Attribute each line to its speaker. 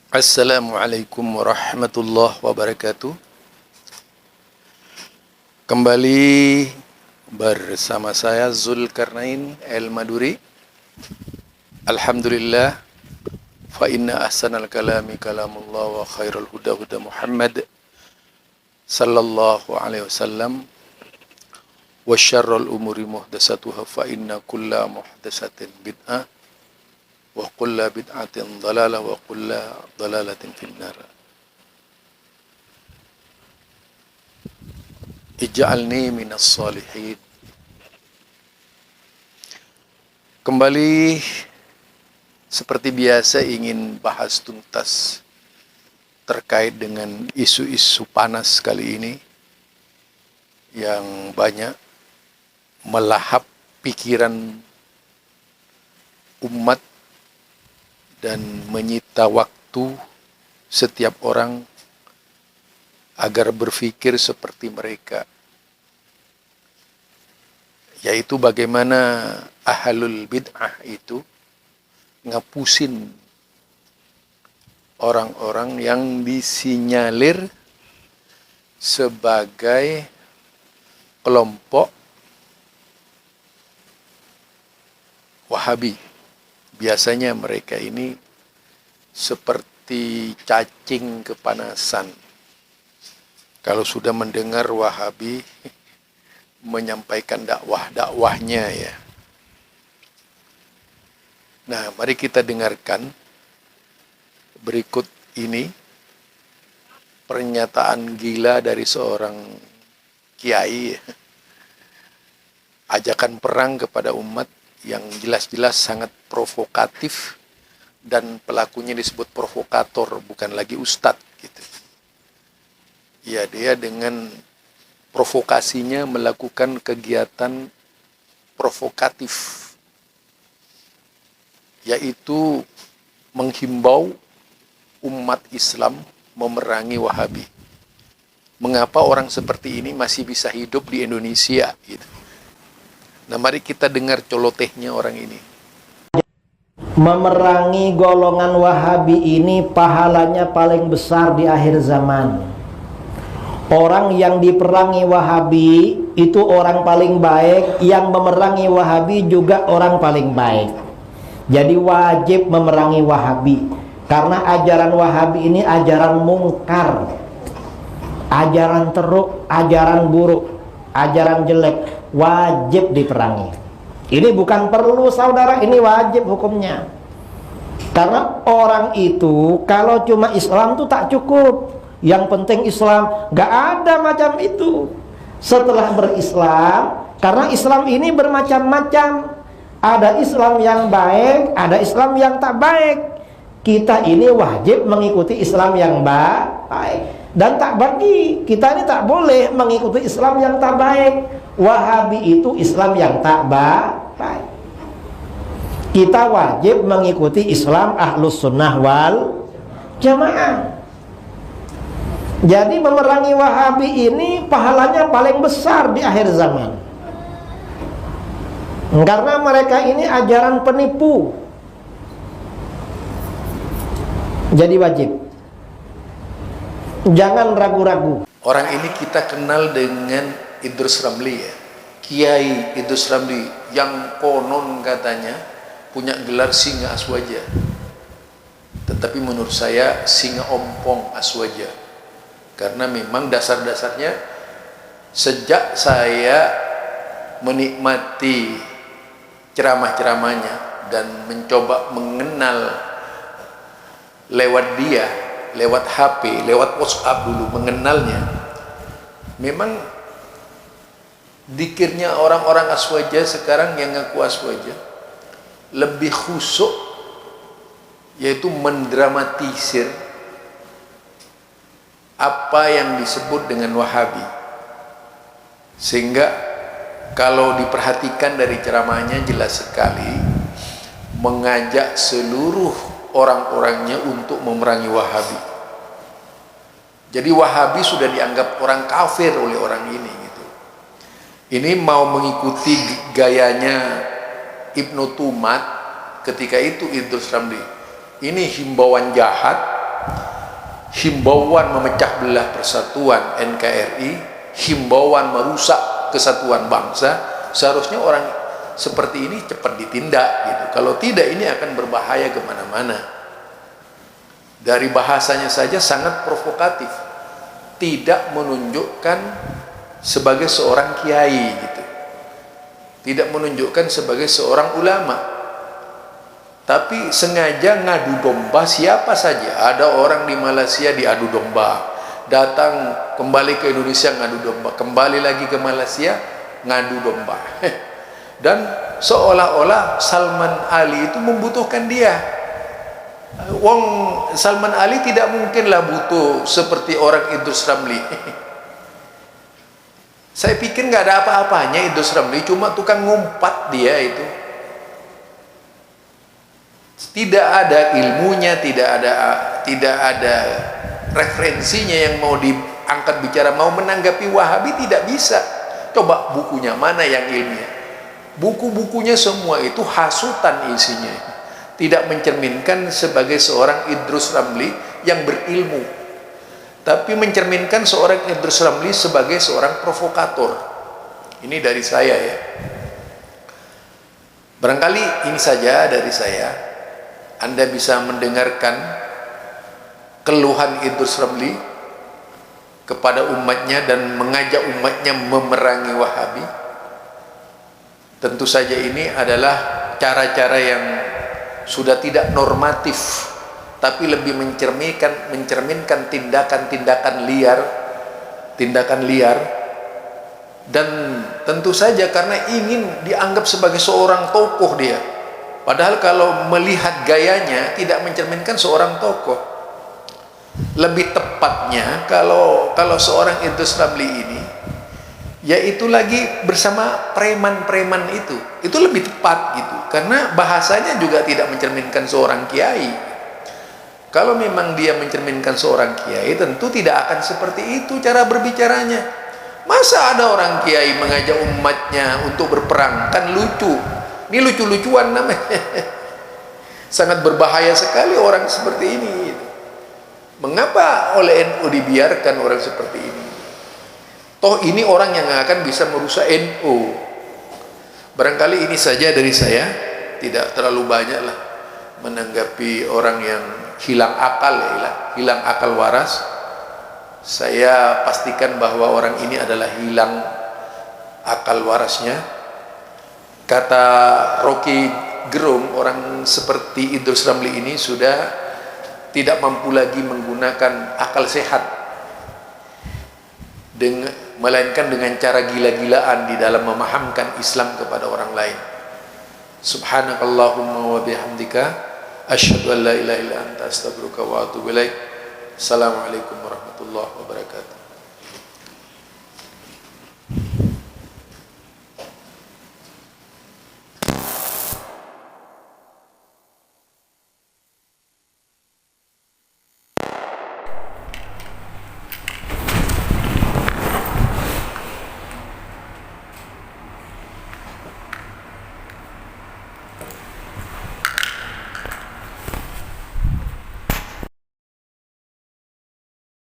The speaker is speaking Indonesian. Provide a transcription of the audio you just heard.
Speaker 1: Assalamualaikum warahmatullahi wabarakatuh. Kembali bersama saya Zulkarnain El-Maduri. Alhamdulillah, fa inna ahsanal kalami kalamullah wa khairul huda huda Muhammad sallallahu alaihi wasallam wa syarrul umuri muhdatsatuha fa inna kulla muhdatsatin bid'ah wa kulla bid'atin dhalalah wa kulla dhalalatin finnar. Ij'alni minas salihin. Kembali seperti biasa ingin bahas tuntas terkait dengan isu-isu panas kali ini yang banyak melahap pikiran umat dan menyita waktu setiap orang agar berpikir seperti mereka, yaitu bagaimana ahlul bid'ah itu ngapusin orang-orang yang disinyalir sebagai kelompok Wahabi. Biasanya mereka ini seperti cacing kepanasan. Kalau sudah mendengar Wahabi menyampaikan dakwah-dakwahnya ya. Nah, mari kita dengarkan berikut ini pernyataan gila dari seorang kiai, ajakan perang kepada umat yang jelas-jelas sangat provokatif dan pelakunya disebut provokator, bukan lagi ustadz gitu. Ya, dia dengan provokasinya melakukan kegiatan provokatif, yaitu menghimbau umat Islam memerangi Wahabi. Mengapa orang seperti ini masih bisa hidup di Indonesia gitu. Nah, mari kita dengar colotehnya orang ini.
Speaker 2: Memerangi golongan Wahabi ini pahalanya paling besar di akhir zaman. Orang yang diperangi Wahabi itu orang paling baik, yang memerangi Wahabi juga orang paling baik. Jadi wajib memerangi Wahabi, karena ajaran Wahabi ini ajaran mungkar, ajaran teruk, ajaran buruk, ajaran jelek, wajib diperangi. Ini bukan perlu saudara, ini wajib hukumnya. Karena orang itu kalau cuma Islam tuh tak cukup. Yang penting Islam, gak ada macam itu. Setelah berislam, karena Islam ini bermacam-macam, ada Islam yang baik, ada Islam yang tak baik. Kita ini wajib mengikuti Islam yang baik, dan tak bagi kita ini tak boleh mengikuti Islam yang tak baik. Wahabi itu Islam yang tak baik. Kita wajib mengikuti Islam Ahlus Sunnah wal Jamaah. Jadi memerangi Wahabi ini pahalanya paling besar di akhir zaman, karena mereka ini ajaran penipu. Jadi wajib, jangan ragu-ragu.
Speaker 1: Orang ini kita kenal dengan Idrus Ramli ya, Kiai Idrus Ramli, yang konon katanya punya gelar singa aswaja, tetapi menurut saya singa ompong aswaja. Karena memang dasar-dasarnya sejak saya menikmati ceramah-ceramahnya dan mencoba mengenal lewat dia, lewat HP, lewat WhatsApp dulu mengenalnya, memang dikirnya orang-orang aswaja sekarang yang ngaku aswaja lebih khusyuk, yaitu mendramatisir apa yang disebut dengan Wahabi, sehingga kalau diperhatikan dari ceramahnya jelas sekali mengajak seluruh orang-orangnya untuk memerangi Wahabi. Jadi Wahabi sudah dianggap orang kafir oleh orang ini gitu. Ini mau mengikuti gayanya Ibnu Tumat ketika itu Idrus Ramli. Ini himbauan jahat himbauan memecah belah persatuan NKRI, himbauan merusak kesatuan bangsa, seharusnya orang seperti ini cepat ditindak gitu. Kalau tidak, ini akan berbahaya kemana-mana. Dari bahasanya saja sangat provokatif, tidak menunjukkan sebagai seorang kiai gitu, tidak menunjukkan sebagai seorang ulama, tapi sengaja ngadu domba siapa saja. Ada orang di Malaysia diadu domba, datang kembali ke Indonesia ngadu domba, kembali lagi ke Malaysia ngadu domba. Dan seolah-olah Salman Ali itu membutuhkan dia. Wong Salman Ali tidak mungkinlah butuh seperti orang Idrus Ramli. Saya pikir nggak ada apa-apanya Idrus Ramli, cuma tukang ngumpat dia itu. Tidak ada ilmunya, tidak ada referensinya yang mau diangkat bicara, mau menanggapi Wahabi tidak bisa. Coba bukunya mana yang ilmiah? Buku-bukunya semua itu hasutan isinya. Tidak mencerminkan sebagai seorang Idrus Ramli yang berilmu, tapi mencerminkan seorang Idrus Ramli sebagai seorang provokator. Ini dari saya ya. Barangkali ini saja dari saya. Anda bisa mendengarkan keluhan Idrus Ramli kepada umatnya dan mengajak umatnya memerangi Wahabi. Tentu saja ini adalah cara-cara yang sudah tidak normatif, tapi lebih mencerminkan tindakan-tindakan liar, dan tentu saja karena ingin dianggap sebagai seorang tokoh dia, padahal kalau melihat gayanya tidak mencerminkan seorang tokoh. Lebih tepatnya kalau seorang Idrus Ramli ini yaitu lagi bersama preman-preman itu lebih tepat gitu, karena bahasanya juga tidak mencerminkan seorang kiai. Kalau memang dia mencerminkan seorang kiai, tentu tidak akan seperti itu cara berbicaranya. Masa ada orang kiai mengajak umatnya untuk berperang? Kan lucu. Ini lucu-lucuan namanya. Sangat berbahaya sekali orang seperti ini. Mengapa oleh NU dibiarkan orang seperti ini? Toh ini orang yang akan bisa merusak NU. Barangkali ini saja dari saya, tidak terlalu banyak lah menanggapi orang yang hilang akal hilang akal waras. Saya pastikan bahwa orang ini adalah hilang akal warasnya. Kata Rocky Gerung, orang seperti Idrus Ramli ini sudah tidak mampu lagi menggunakan akal sehat, melainkan dengan cara gila-gilaan di dalam memahamkan Islam kepada orang lain. Subhanakallahumma wa bihamdika asyhadu an la ilaha illa anta astaghfiruka wa atubu ilaik. Assalamualaikum warahmatullahi wabarakatuh.